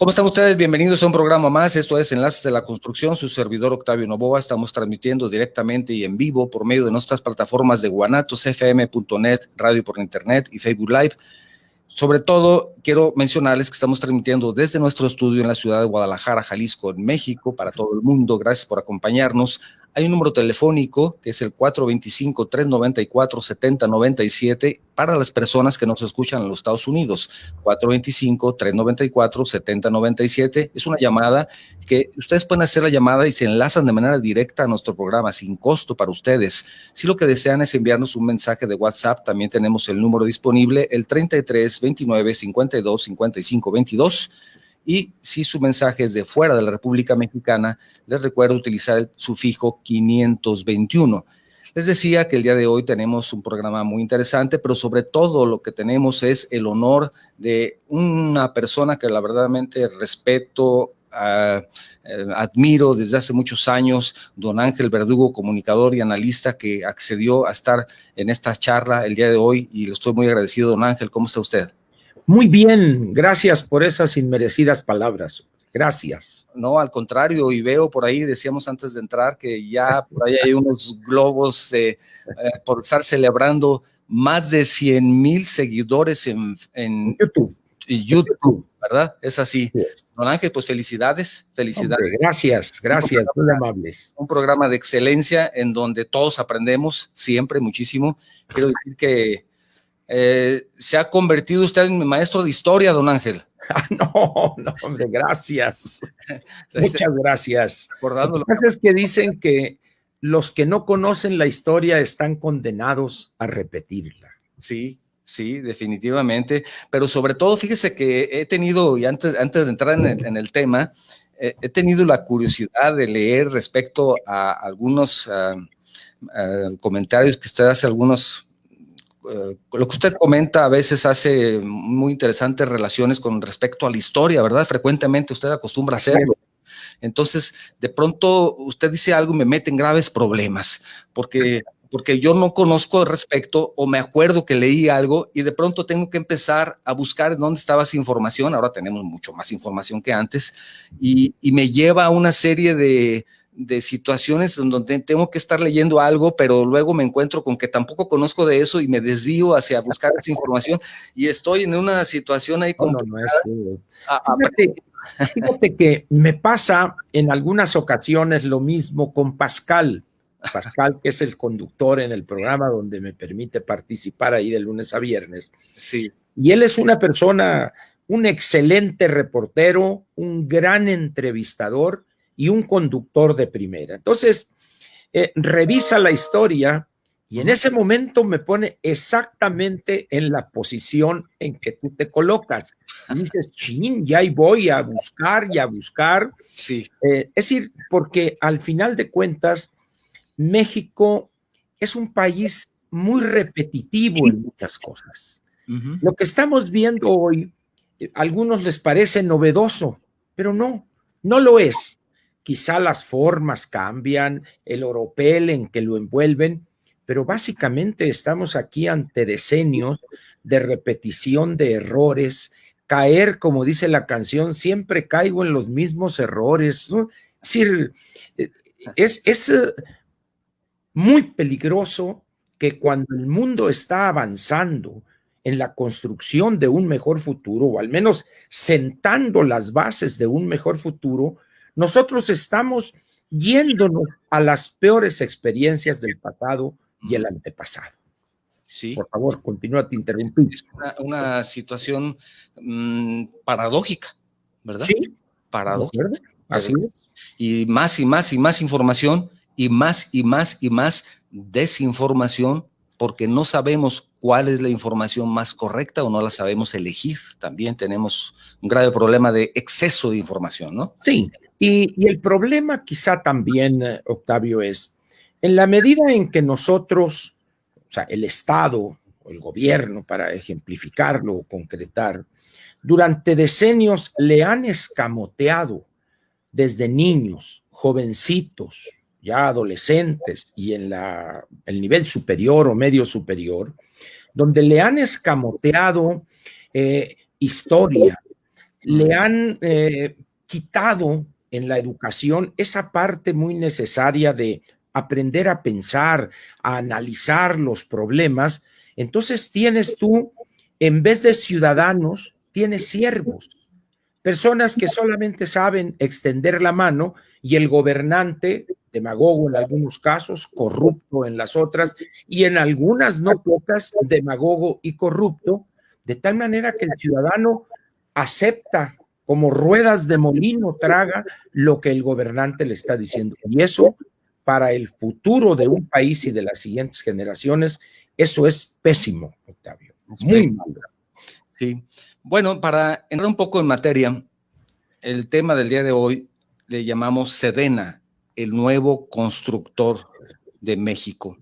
¿Cómo están ustedes? Bienvenidos a un programa más. Esto es Enlaces de la Construcción. Su servidor Octavio Novoa. Estamos transmitiendo directamente y en vivo por medio de nuestras plataformas de guanatosfm.net, radio por internet y Facebook Live. Sobre todo, quiero mencionarles que estamos transmitiendo desde nuestro estudio en la ciudad de Guadalajara, Jalisco, en México, para todo el mundo. Gracias por acompañarnos. Hay un número telefónico que es el 425-394-7097 para las personas que nos escuchan en los Estados Unidos. 425-394-7097 es una llamada que ustedes pueden hacer la llamada y se enlazan de manera directa a nuestro programa sin costo para ustedes. Si lo que desean es enviarnos un mensaje de WhatsApp, también tenemos el número disponible, el 33 29 52 55 22. Y si su mensaje es de fuera de la República Mexicana, les recuerdo utilizar el sufijo 521. Les decía que el día de hoy tenemos un programa muy interesante, pero sobre todo lo que tenemos es el honor de una persona que la verdaderamente respeto, admiro desde hace muchos años, don Ángel Verdugo, comunicador y analista que accedió a estar en esta charla el día de hoy, y le estoy muy agradecido. Don Ángel, ¿cómo está usted? Muy bien, gracias por esas inmerecidas palabras. Gracias. No, al contrario, y veo por ahí, decíamos antes de entrar, que ya por ahí hay unos globos por estar celebrando más de 100,000 seguidores en YouTube, ¿verdad? Es así. Yes. Don Ángel, pues felicidades. Hombre, gracias, muy amables. Un programa de excelencia en donde todos aprendemos siempre muchísimo. Quiero decir que se ha convertido usted en maestro de historia, don Ángel. No, hombre, gracias. Muchas gracias. Lo que pasa es que dicen que los que no conocen la historia están condenados a repetirla. Sí, definitivamente. Pero sobre todo, fíjese que he tenido, y antes de entrar en el tema, he tenido la curiosidad de leer respecto a algunos comentarios que usted hace, lo que usted comenta a veces hace muy interesantes relaciones con respecto a la historia, ¿verdad? Frecuentemente usted acostumbra a hacerlo. Entonces, de pronto usted dice algo y me mete en graves problemas, porque yo no conozco al respecto o me acuerdo que leí algo y de pronto tengo que empezar a buscar dónde estaba esa información. Ahora tenemos mucho más información que antes y me lleva a una serie de situaciones en donde tengo que estar leyendo algo, pero luego me encuentro con que tampoco conozco de eso y me desvío hacia buscar esa información y estoy en una situación ahí complicada. Fíjate que me pasa en algunas ocasiones lo mismo con Pascal, que es el conductor en el programa donde me permite participar ahí de lunes a viernes. Sí. Y él es una persona, un excelente reportero, un gran entrevistador y un conductor de primera. Entonces, revisa la historia y en ese momento me pone exactamente en la posición en que tú te colocas. Y dices, chin, ya ahí voy a buscar y a buscar. Sí. Es decir, porque al final de cuentas, México es un país muy repetitivo en muchas cosas. Lo que estamos viendo hoy, a algunos les parece novedoso, pero no lo es. Quizá las formas cambian, el oropel en que lo envuelven, pero básicamente estamos aquí ante decenios de repetición de errores, caer, como dice la canción, siempre caigo en los mismos errores, ¿no? Es decir, es muy peligroso que cuando el mundo está avanzando en la construcción de un mejor futuro, o al menos sentando las bases de un mejor futuro, nosotros estamos yéndonos a las peores experiencias del pasado y el antepasado. Sí. Por favor, continúa, te interrumpí. Es una situación paradójica, ¿verdad? Sí. Paradójica. Así es. Y más información, y más desinformación, porque no sabemos cuál es la información más correcta o no la sabemos elegir. También tenemos un grave problema de exceso de información, ¿no? Sí. Y el problema quizá también, Octavio, es en la medida en que nosotros, o sea, el Estado o el gobierno, para ejemplificarlo o concretar, durante decenios le han escamoteado desde niños, jovencitos, ya adolescentes y en el nivel superior o medio superior, donde le han escamoteado historia, le han quitado en la educación esa parte muy necesaria de aprender a pensar, a analizar los problemas. Entonces tienes tú, en vez de ciudadanos, tienes siervos, personas que solamente saben extender la mano, y el gobernante, demagogo en algunos casos, corrupto en las otras, y en algunas no pocas, demagogo y corrupto, de tal manera que el ciudadano acepta como ruedas de molino, traga lo que el gobernante le está diciendo. Y eso, para el futuro de un país y de las siguientes generaciones, eso es pésimo, Octavio. Muy mal. Sí. Bueno, para entrar un poco en materia, el tema del día de hoy le llamamos Sedena, el nuevo constructor de México.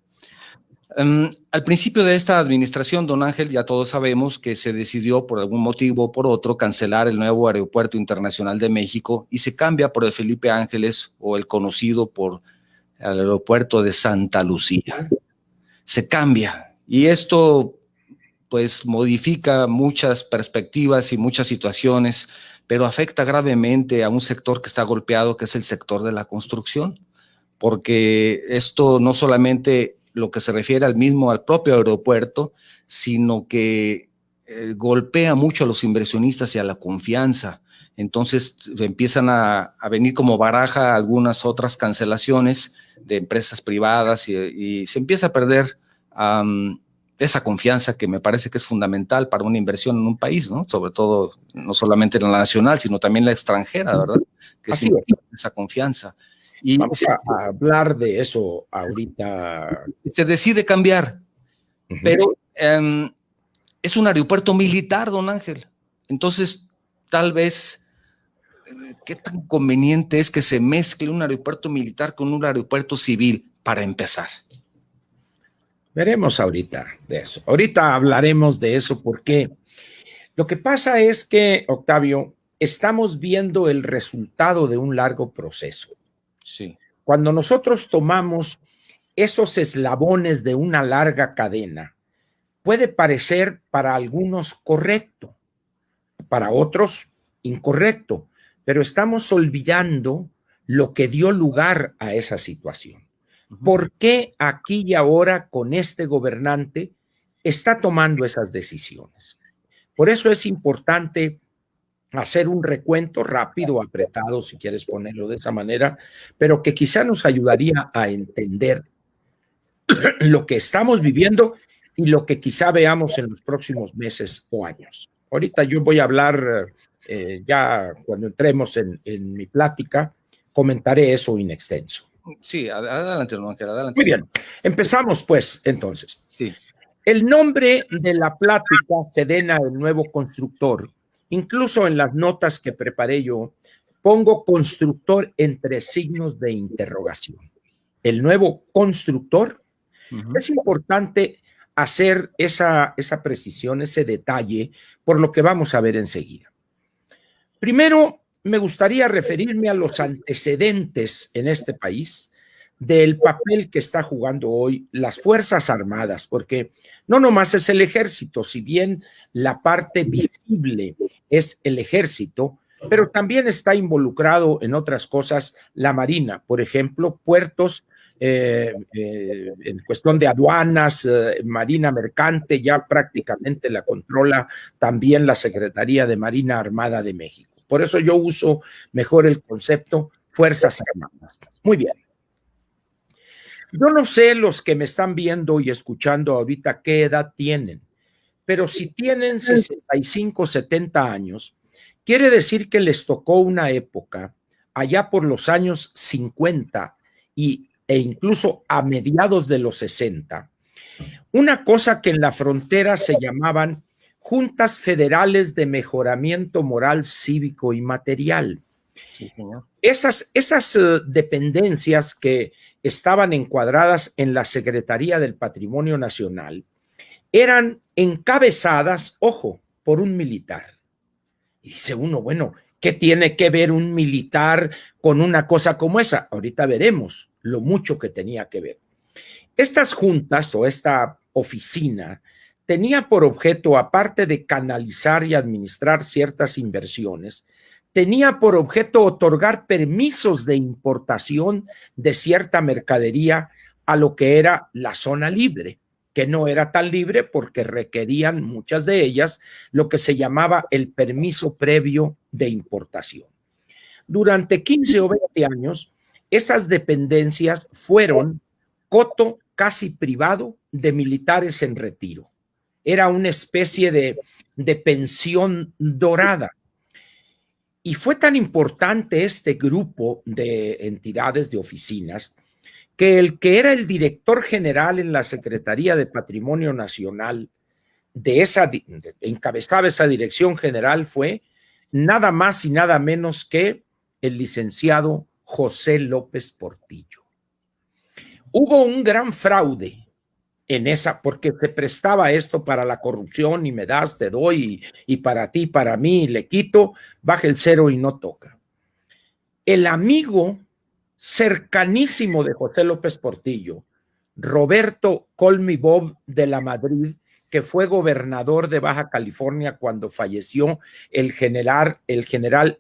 Al principio de esta administración, don Ángel, ya todos sabemos que se decidió por algún motivo o por otro cancelar el nuevo Aeropuerto Internacional de México y se cambia por el Felipe Ángeles, o el conocido por el Aeropuerto de Santa Lucía. Se cambia, y esto pues modifica muchas perspectivas y muchas situaciones, pero afecta gravemente a un sector que está golpeado, que es el sector de la construcción, porque esto no solamente lo que se refiere al propio aeropuerto, sino que golpea mucho a los inversionistas y a la confianza. Entonces empiezan a venir como baraja algunas otras cancelaciones de empresas privadas, y se empieza a perder esa confianza que me parece que es fundamental para una inversión en un país, ¿no? Sobre todo, no solamente en la nacional, sino también la extranjera, ¿verdad? Que Así es. Esa confianza. Y vamos a hablar de eso ahorita. Se decide cambiar, pero es un aeropuerto militar, don Ángel. Entonces, tal vez, ¿qué tan conveniente es que se mezcle un aeropuerto militar con un aeropuerto civil, para empezar? Veremos ahorita de eso. Ahorita hablaremos de eso, porque lo que pasa es que, Octavio, estamos viendo el resultado de un largo proceso. Sí. Cuando nosotros tomamos esos eslabones de una larga cadena, puede parecer para algunos correcto, para otros incorrecto, pero estamos olvidando lo que dio lugar a esa situación. ¿Por qué aquí y ahora con este gobernante está tomando esas decisiones? Por eso es importante hacer un recuento rápido, apretado, si quieres ponerlo de esa manera, pero que quizá nos ayudaría a entender lo que estamos viviendo y lo que quizá veamos en los próximos meses o años. Ahorita yo voy a hablar, ya cuando entremos en mi plática, comentaré eso in extenso. Sí, adelante, don Ángel, adelante. Muy bien, empezamos pues entonces. Sí. El nombre de la plática, Sedena, el nuevo constructor, incluso en las notas que preparé yo, pongo constructor entre signos de interrogación. El nuevo constructor. Es importante hacer esa precisión, ese detalle, por lo que vamos a ver enseguida. Primero, me gustaría referirme a los antecedentes en este país del papel que está jugando hoy las Fuerzas Armadas, porque no nomás es el ejército, si bien la parte visible es el ejército, pero también está involucrado en otras cosas la Marina, por ejemplo, puertos, en cuestión de aduanas, Marina Mercante, ya prácticamente la controla también la Secretaría de Marina Armada de México. Por eso yo uso mejor el concepto Fuerzas Armadas. Muy bien. Yo no sé los que me están viendo y escuchando ahorita qué edad tienen, pero si tienen 65, 70 años, quiere decir que les tocó una época allá por los años 50 e incluso a mediados de los 60, una cosa que en la frontera se llamaban Juntas Federales de Mejoramiento Moral, Cívico y Material. Sí, señor. Esas dependencias que estaban encuadradas en la Secretaría del Patrimonio Nacional eran encabezadas, ojo, por un militar. Y dice uno, bueno, ¿qué tiene que ver un militar con una cosa como esa? Ahorita veremos lo mucho que tenía que ver. Estas juntas o esta oficina tenía por objeto, aparte de canalizar y administrar ciertas inversiones, tenía por objeto otorgar permisos de importación de cierta mercadería a lo que era la zona libre, que no era tan libre porque requerían muchas de ellas lo que se llamaba el permiso previo de importación. Durante 15 o 20 años, esas dependencias fueron coto casi privado de militares en retiro. Era una especie de pensión dorada. Y fue tan importante este grupo de entidades, de oficinas, que el que era el director general en la Secretaría de Patrimonio Nacional, encabezaba esa dirección general, fue nada más y nada menos que el licenciado José López Portillo. Hubo un gran fraude en esa, porque se prestaba esto para la corrupción y me das, te doy, y para ti, para mí, le quito, baja el cero y no toca. El amigo cercanísimo de José López Portillo, Roberto Colmi Bob de la Madrid, que fue gobernador de Baja California cuando falleció el general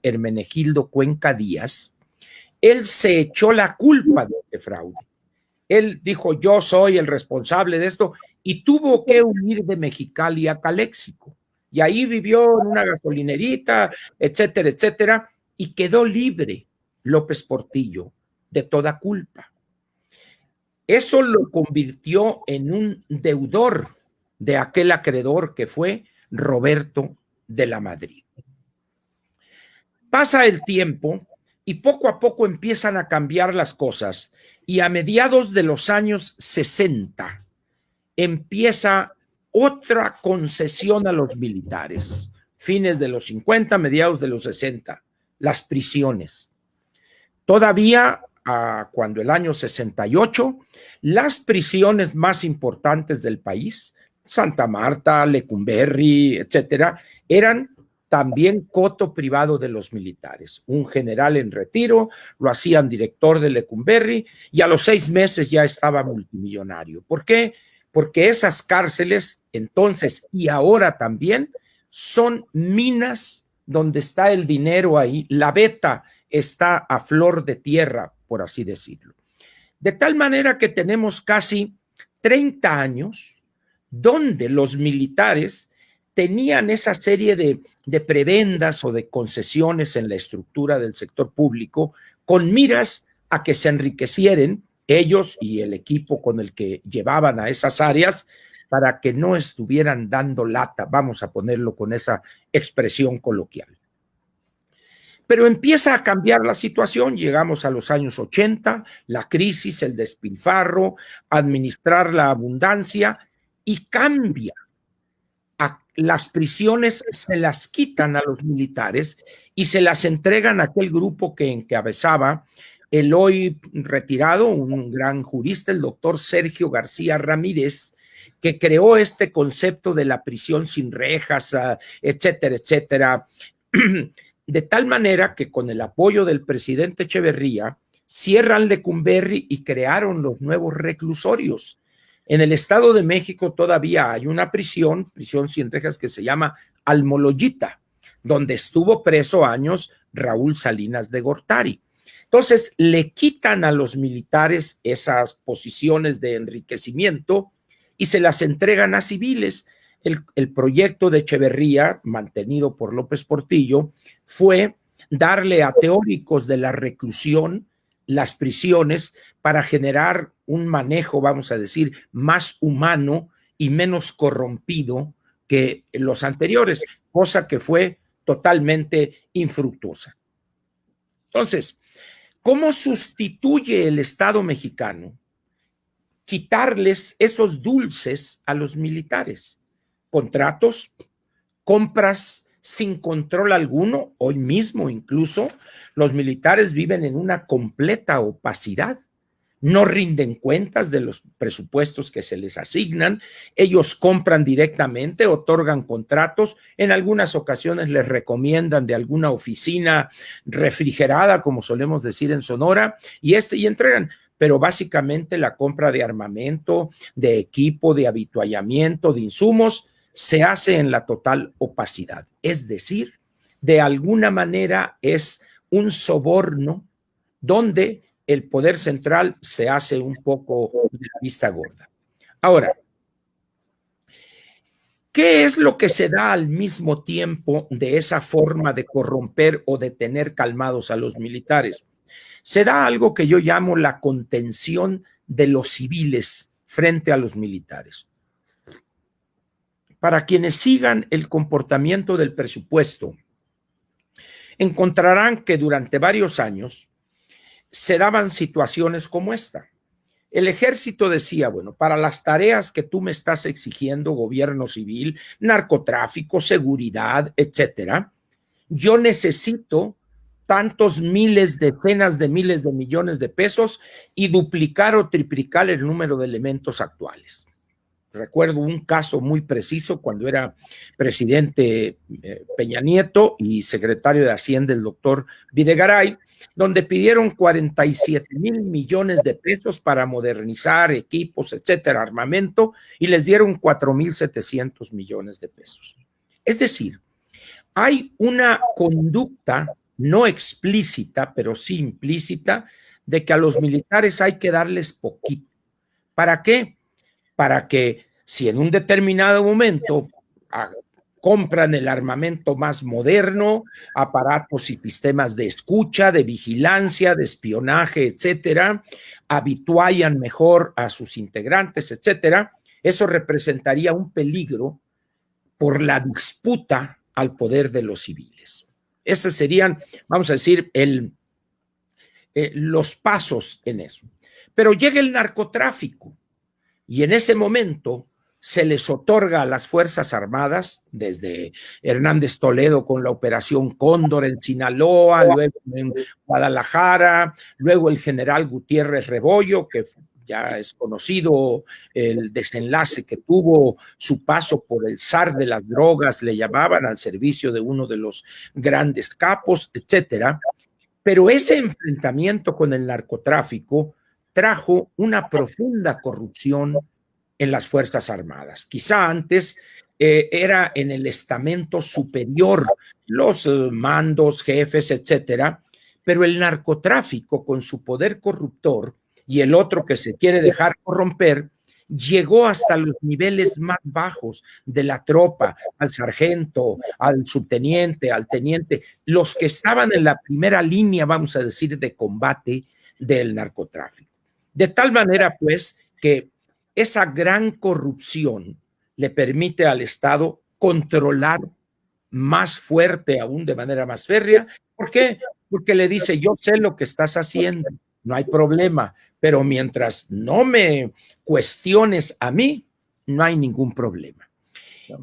Hermenegildo Cuenca Díaz, él se echó la culpa de este fraude. Él dijo, yo soy el responsable de esto, y tuvo que huir de Mexicali a Caléxico. Y ahí vivió en una gasolinerita, etcétera, etcétera, y quedó libre López Portillo de toda culpa. Eso lo convirtió en un deudor de aquel acreedor que fue Roberto de la Madrid. Pasa el tiempo y poco a poco empiezan a cambiar las cosas, y a mediados de los años 60 empieza otra concesión a los militares, fines de los 50, mediados de los 60, las prisiones. Todavía, cuando el año 68, las prisiones más importantes del país, Santa Marta, Lecumberri, etcétera, eran también coto privado de los militares. Un general en retiro lo hacían director de Lecumberri y a los 6 meses ya estaba multimillonario. ¿Por qué? Porque esas cárceles entonces y ahora también son minas donde está el dinero ahí. La beta está a flor de tierra, por así decirlo. De tal manera que tenemos casi 30 años donde los militares tenían esa serie de prebendas o de concesiones en la estructura del sector público con miras a que se enriquecieran ellos y el equipo con el que llevaban a esas áreas para que no estuvieran dando lata, vamos a ponerlo con esa expresión coloquial. Pero empieza a cambiar la situación, llegamos a los años 80, la crisis, el despilfarro, administrar la abundancia, y cambia. Las prisiones se las quitan a los militares y se las entregan a aquel grupo que encabezaba el hoy retirado, un gran jurista, el doctor Sergio García Ramírez, que creó este concepto de la prisión sin rejas, etcétera, etcétera, de tal manera que con el apoyo del presidente Echeverría cierran Lecumberri y crearon los nuevos reclusorios. En el Estado de México todavía hay una prisión sin rejas que se llama Almoloyita, donde estuvo preso años Raúl Salinas de Gortari. Entonces le quitan a los militares esas posiciones de enriquecimiento y se las entregan a civiles. El proyecto de Echeverría, mantenido por López Portillo, fue darle a teóricos de la reclusión las prisiones para generar un manejo, vamos a decir, más humano y menos corrompido que los anteriores, cosa que fue totalmente infructuosa. Entonces, ¿cómo sustituye el Estado mexicano quitarles esos dulces a los militares? Contratos, compras sin control alguno. Hoy mismo incluso los militares viven en una completa opacidad. No rinden cuentas de los presupuestos que se les asignan. Ellos compran directamente, otorgan contratos. En algunas ocasiones les recomiendan de alguna oficina refrigerada, como solemos decir en Sonora, y entregan. pero básicamente la compra de armamento, de equipo, de avituallamiento, de insumos, se hace en la total opacidad. Es decir, de alguna manera es un soborno donde el poder central se hace un poco de la vista gorda. Ahora, ¿qué es lo que se da al mismo tiempo de esa forma de corromper o de tener calmados a los militares? Se da algo que yo llamo la contención de los civiles frente a los militares. Para quienes sigan el comportamiento del presupuesto, encontrarán que durante varios años se daban situaciones como esta. El ejército decía, bueno, para las tareas que tú me estás exigiendo, gobierno civil, narcotráfico, seguridad, etcétera, yo necesito tantos miles, decenas de miles de millones de pesos y duplicar o triplicar el número de elementos actuales. Recuerdo un caso muy preciso cuando era presidente Peña Nieto y secretario de Hacienda el doctor Videgaray, donde pidieron 47,000 millones de pesos para modernizar equipos, etcétera, armamento, y les dieron 4,700 millones de pesos. Es decir, hay una conducta no explícita, pero sí implícita, de que a los militares hay que darles poquito. ¿Para qué? Para que si en un determinado momento compran el armamento más moderno, aparatos y sistemas de escucha, de vigilancia, de espionaje, etcétera, habituallan mejor a sus integrantes, etcétera, eso representaría un peligro por la disputa al poder de los civiles. Esos serían, vamos a decir, los pasos en eso. Pero llega el narcotráfico y en ese momento se les otorga a las Fuerzas Armadas, desde Hernández Toledo con la Operación Cóndor en Sinaloa, luego en Guadalajara, luego el general Gutiérrez Rebollo, que ya es conocido el desenlace que tuvo su paso por el zar de las drogas, le llamaban, al servicio de uno de los grandes capos, etcétera. Pero ese enfrentamiento con el narcotráfico trajo una profunda corrupción en las Fuerzas Armadas. Quizá antes era en el estamento superior, los mandos, jefes, etcétera, pero el narcotráfico con su poder corruptor y el otro que se quiere dejar corromper, llegó hasta los niveles más bajos de la tropa, al sargento, al subteniente, al teniente, los que estaban en la primera línea, vamos a decir, de combate del narcotráfico. De tal manera, pues, que esa gran corrupción le permite al Estado controlar más fuerte, aún de manera más férrea. ¿Por qué? Porque le dice, yo sé lo que estás haciendo, no hay problema, pero mientras no me cuestiones a mí, no hay ningún problema.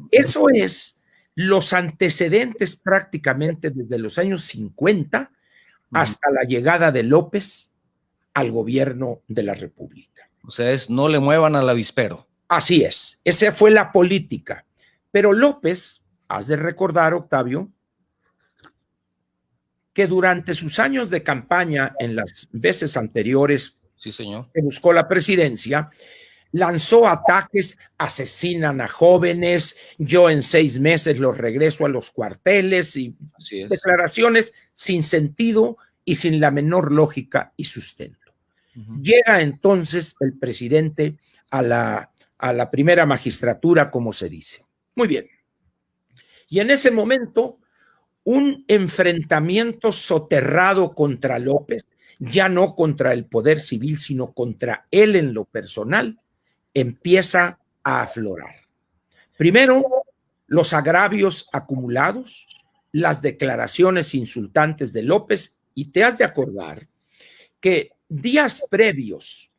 Eso es los antecedentes prácticamente desde los años 50 hasta la llegada de López al gobierno de la República. O sea, no le muevan al avispero. Así es, esa fue la política. Pero López, has de recordar, Octavio, que durante sus años de campaña en las veces anteriores, sí, señor, que buscó la presidencia, lanzó ataques, asesinan a jóvenes, yo en 6 meses los regreso a los cuarteles, y declaraciones sin sentido y sin la menor lógica y sustento. Llega entonces el presidente a la primera magistratura, como se dice. Muy bien. Y en ese momento, un enfrentamiento soterrado contra López, ya no contra el poder civil, sino contra él en lo personal, empieza a aflorar. Primero, los agravios acumulados, las declaraciones insultantes de López, y te has de acordar que días previos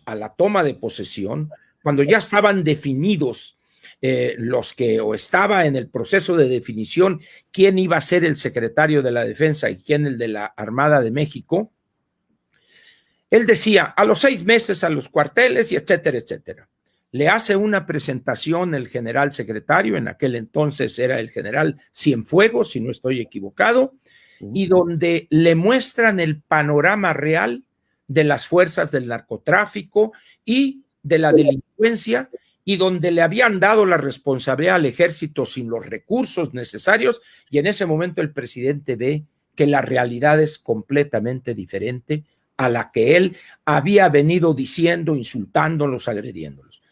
a la toma de posesión, cuando ya estaban definidos los que, o estaba en el proceso de definición, quién iba a ser el secretario de la Defensa y quién el de la Armada de México, él decía, a los 6 meses a los cuarteles y etcétera, etcétera. Le hace una presentación el general secretario, en aquel entonces era el general Cienfuegos, si no estoy equivocado, y donde le muestran el panorama real de las fuerzas del narcotráfico y de la delincuencia, y donde le habían dado la responsabilidad al ejército sin los recursos necesarios, y en ese momento el presidente ve que la realidad es completamente diferente a la que él había venido diciendo, insultándolos, agrediéndolos.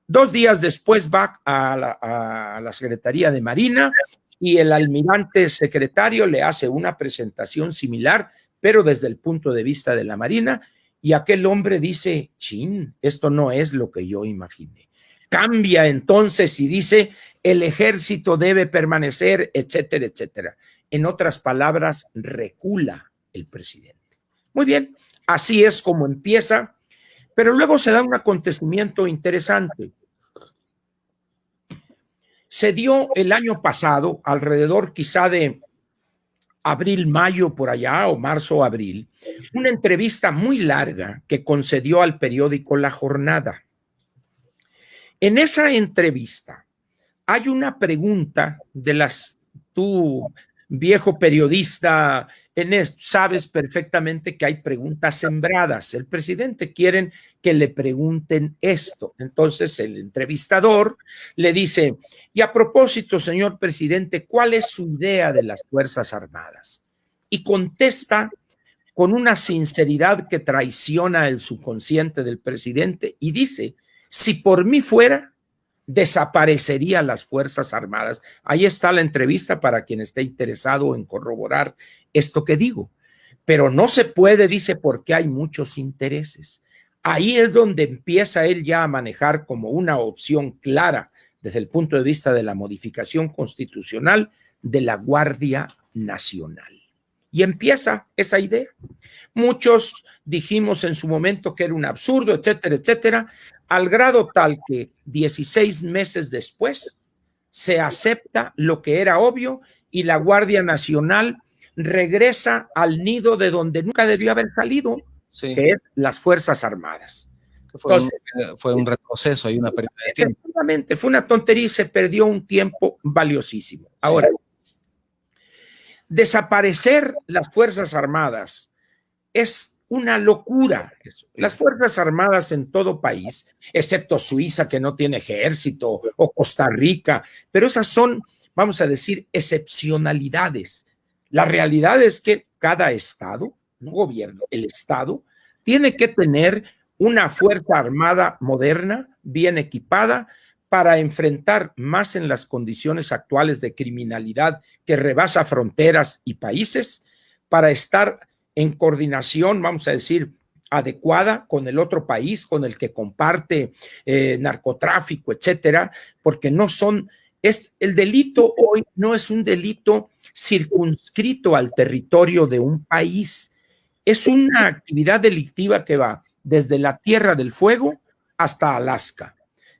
2 días después va a la Secretaría de Marina y el almirante secretario le hace una presentación similar, pero desde el punto de vista de la Marina, y aquel hombre dice, chin, esto no es lo que yo imaginé. Cambia entonces y dice, el ejército debe permanecer, etcétera, etcétera. En otras palabras, recula el presidente. Muy bien, así es como empieza, pero luego se da un acontecimiento interesante. Se dio el año pasado, alrededor quizá de abril, mayo, por allá, o marzo, abril, una entrevista muy larga que concedió al periódico La Jornada. En esa entrevista hay una pregunta de las, tú, viejo periodista, sabes perfectamente que hay preguntas sembradas. El presidente quiere que le pregunten esto. Entonces el entrevistador le dice, y a propósito, señor presidente, ¿cuál es su idea de las Fuerzas Armadas? Y contesta con una sinceridad que traiciona el subconsciente del presidente y dice, si por mí fuera, desaparecerían las Fuerzas Armadas. Ahí está la entrevista para quien esté interesado en corroborar esto que digo. Pero no se puede, dice, porque hay muchos intereses. Ahí es donde empieza él ya a manejar como una opción clara desde el punto de vista de la modificación constitucional de la Guardia Nacional. Y empieza esa idea. Muchos dijimos en su momento que era un absurdo, etcétera, etcétera, al grado tal que 16 meses después se acepta lo que era obvio y la Guardia Nacional regresa al nido de donde nunca debió haber salido, sí, que es las Fuerzas Armadas. Fue un retroceso y una pérdida de tiempo. Efectivamente, fue una tontería y se perdió un tiempo valiosísimo. Ahora, sí, desaparecer las Fuerzas Armadas es una locura. Las Fuerzas Armadas en todo país, excepto Suiza, que no tiene ejército, o Costa Rica, pero esas son, vamos a decir, excepcionalidades. La realidad es que cada estado, no gobierno, el estado, tiene que tener una fuerza armada moderna, bien equipada, para enfrentar más en las condiciones actuales de criminalidad que rebasa fronteras y países, para estar en coordinación, vamos a decir, adecuada con el otro país, con el que comparte narcotráfico, etcétera, porque no son, el delito hoy no es un delito circunscrito al territorio de un país, es una actividad delictiva que va desde la Tierra del Fuego hasta Alaska,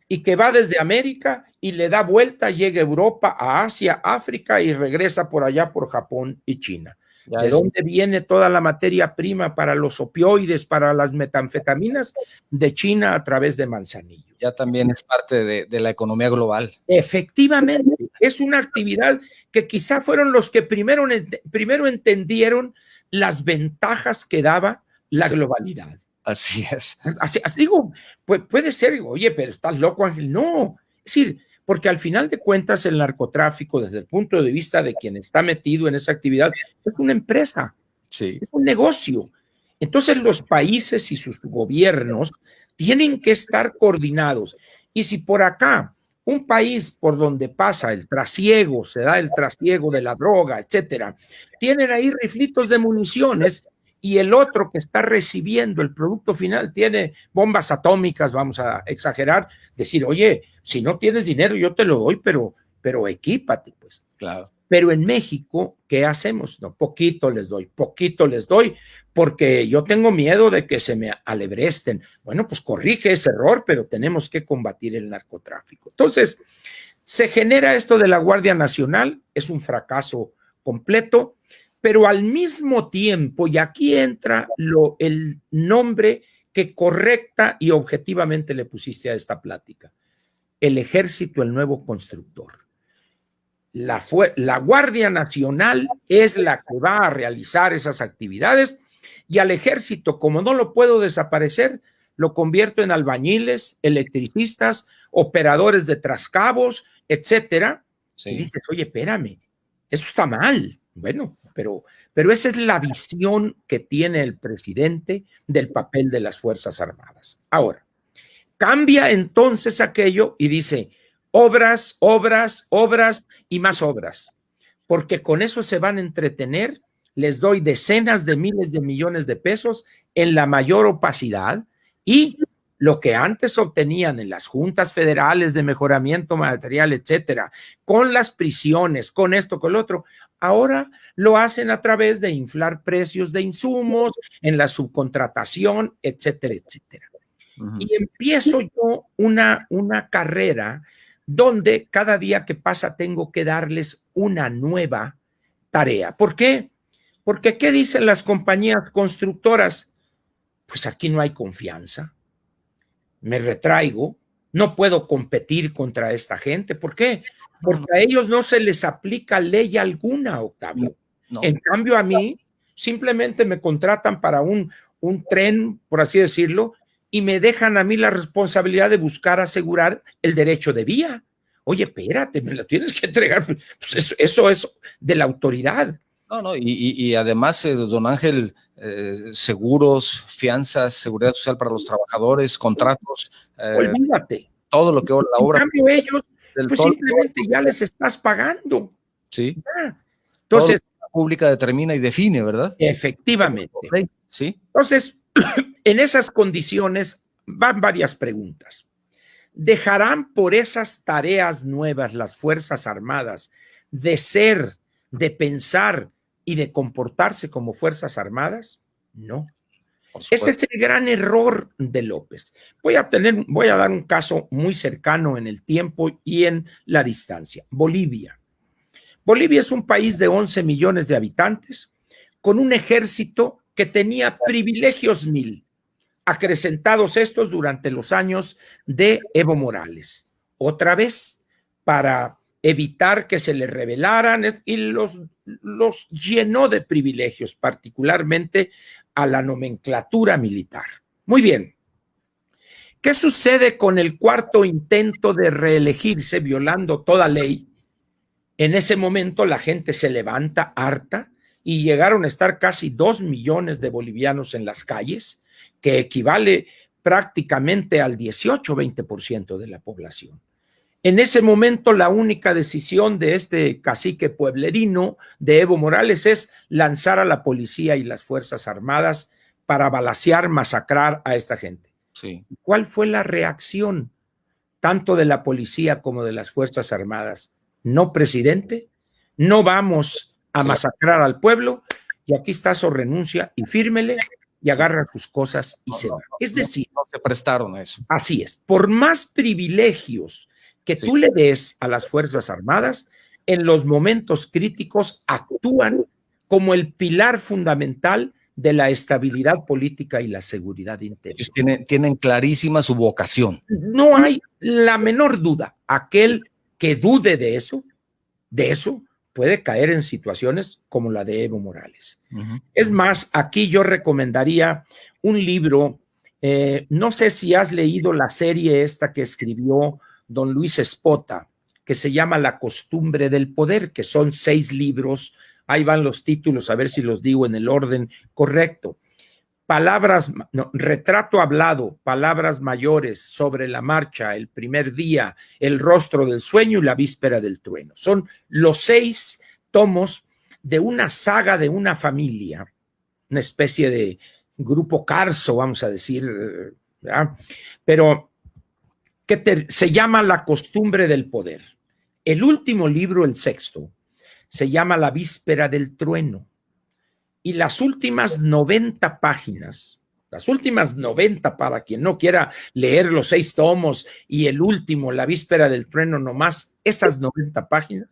y que va desde América y le da vuelta, llega a Europa, a Asia, África y regresa por allá por Japón y China. ¿De dónde viene toda la materia prima para los opioides, para las metanfetaminas? De China a través de Manzanillo. Ya también es parte de la economía global. Efectivamente, es una actividad que quizá fueron los que primero entendieron las ventajas que daba la globalidad. Así es. Así digo, puede ser, oye, pero estás loco, Ángel. No, es decir, porque al final de cuentas el narcotráfico, desde el punto de vista de quien está metido en esa actividad, es una empresa, sí, es un negocio. Entonces los países y sus gobiernos tienen que estar coordinados. Y si por acá un país por donde pasa el trasiego, se da el trasiego de la droga, etcétera, tienen ahí riflitos de municiones, y el otro que está recibiendo el producto final tiene bombas atómicas, vamos a exagerar, decir, oye, si no tienes dinero yo te lo doy, pero equípate, pues. Claro. Pero en México, ¿qué hacemos? No, poquito les doy, porque yo tengo miedo de que se me alebresten. Bueno, pues corrige ese error, pero tenemos que combatir el narcotráfico. Entonces, se genera esto de la Guardia Nacional, es un fracaso completo, pero al mismo tiempo, y aquí entra el nombre que correcta y objetivamente le pusiste a esta plática, el Ejército, el nuevo constructor. La Guardia Nacional es la que va a realizar esas actividades, y al ejército, como no lo puedo desaparecer, lo convierto en albañiles, electricistas, operadores de trascabos, etcétera. Sí. Y dices, oye, espérame, eso está mal. Bueno, pero esa es la visión que tiene el presidente del papel de las Fuerzas Armadas. Ahora, cambia entonces aquello y dice, obras, obras, obras y más obras, porque con eso se van a entretener, les doy decenas de miles de millones de pesos en la mayor opacidad, y lo que antes obtenían en las juntas federales de mejoramiento material, etcétera, con las prisiones, con esto, con lo otro, ahora lo hacen a través de inflar precios de insumos, en la subcontratación, etcétera, etcétera. Y empiezo yo una carrera donde cada día que pasa tengo que darles una nueva tarea. ¿Por qué? Porque ¿qué dicen las compañías constructoras? Pues aquí no hay confianza. Me retraigo, no puedo competir contra esta gente. ¿Por qué? Porque a ellos no se les aplica ley alguna, Octavio. No. En cambio, a mí simplemente me contratan para un tren, por así decirlo, y me dejan a mí la responsabilidad de buscar asegurar el derecho de vía. Oye, espérate, me lo tienes que entregar. Pues eso es de la autoridad. No, y además, don Ángel, seguros, fianzas, seguridad social para los trabajadores, contratos. Olvídate. Todo lo que la obra. En cambio, ellos, pues simplemente ya les estás pagando. Sí. Ya. Entonces, la pública determina y define, ¿verdad? Efectivamente. Sí. Entonces, en esas condiciones van varias preguntas. ¿Dejarán por esas tareas nuevas las Fuerzas Armadas de ser, de pensar y de comportarse como Fuerzas Armadas? No. Ese es el gran error de López. Voy a dar un caso muy cercano en el tiempo y en la distancia. Bolivia. Bolivia es un país de 11 millones de habitantes con un ejército que tenía privilegios 1000, acrecentados estos durante los años de Evo Morales. Otra vez, para evitar que se les rebelaran, y los llenó de privilegios, particularmente a la nomenclatura militar. Muy bien. ¿Qué sucede con el cuarto intento de reelegirse violando toda ley? En ese momento la gente se levanta harta y llegaron a estar casi 2 millones de bolivianos en las calles, que equivale prácticamente al 18-20% de la población. En ese momento la única decisión de este cacique pueblerino de Evo Morales es lanzar a la policía y las Fuerzas Armadas para balacear, masacrar a esta gente. Sí. ¿Cuál fue la reacción tanto de la policía como de las Fuerzas Armadas? No, presidente, no vamos a masacrar al pueblo, y aquí está su renuncia y fírmele y agarra sus cosas y se va. Es decir, no se prestaron a eso. Así es. Por más privilegios que tú le des a las Fuerzas Armadas, en los momentos críticos actúan como el pilar fundamental de la estabilidad política y la seguridad interior. Tienen clarísima su vocación. No hay la menor duda. Aquel que dude de eso puede caer en situaciones como la de Evo Morales. Es más, aquí yo recomendaría un libro, no sé si has leído la serie esta que escribió don Luis Espota, que se llama La costumbre del poder, que son 6 libros. Ahí van los títulos, a ver si los digo en el orden correcto. Retrato hablado, palabras mayores, sobre la marcha, el primer día, el rostro del sueño y la víspera del trueno. Son los 6 tomos de una saga de una familia, una especie de grupo Carso, vamos a decir, ¿verdad? Pero que se llama La costumbre del poder. El último libro, el 6º, se llama La víspera del trueno. Y las últimas 90 páginas, las últimas 90 para quien no quiera leer los 6 tomos y el último, La víspera del trueno nomás, esas 90 páginas,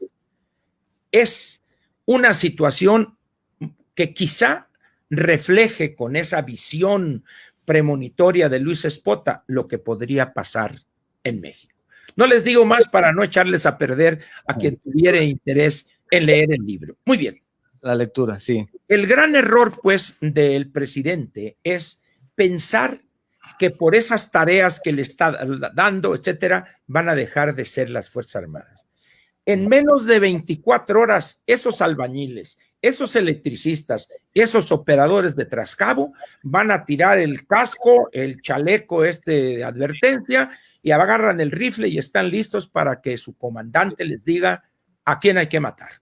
es una situación que quizá refleje con esa visión premonitoria de Luis Espota lo que podría pasar en México. No les digo más para no echarles a perder a quien tuviera interés en leer el libro. Muy bien. La lectura, sí. El gran error, pues, del presidente es pensar que por esas tareas que le está dando, etcétera, van a dejar de ser las Fuerzas Armadas. En menos de 24 horas, esos albañiles, esos electricistas, esos operadores de trascabo van a tirar el casco, el chaleco de advertencia y agarran el rifle y están listos para que su comandante les diga a quién hay que matar.